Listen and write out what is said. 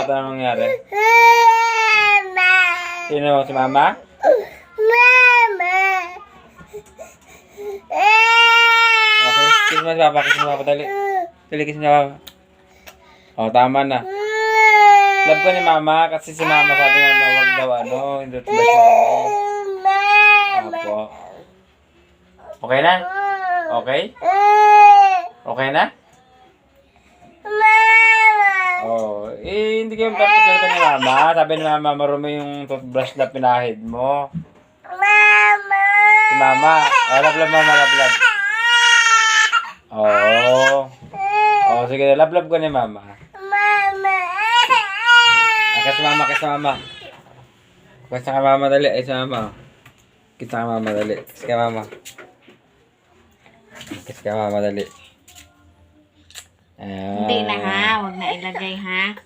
Bakit anong nangyari? Sino? Si mama? Okay, kiss mo si papa. Kiss mo si papa. Dali. Dali, kiss mo si papa. Oh, tama na. Love ko ni mama kasi si mama sabi nga wag daw hindi toothbrush na. Opo. Okay na? Okay? Okay na? Oh, hindi kayo papagalitan ni mama. Sabi ni mama, marumi yung toothbrush na pinahid mo. Si mama. Oh, love mama, love. Oh. Oh, sige, love ko ni mama. Kiss mama, kiss mama. Kiss ka mama, dali. Ay, sa mama. Kiss ka mama, dali. Kiss ka mama. Kiss ka mama, dali. Hindi na ha, huwag na ilagay ha.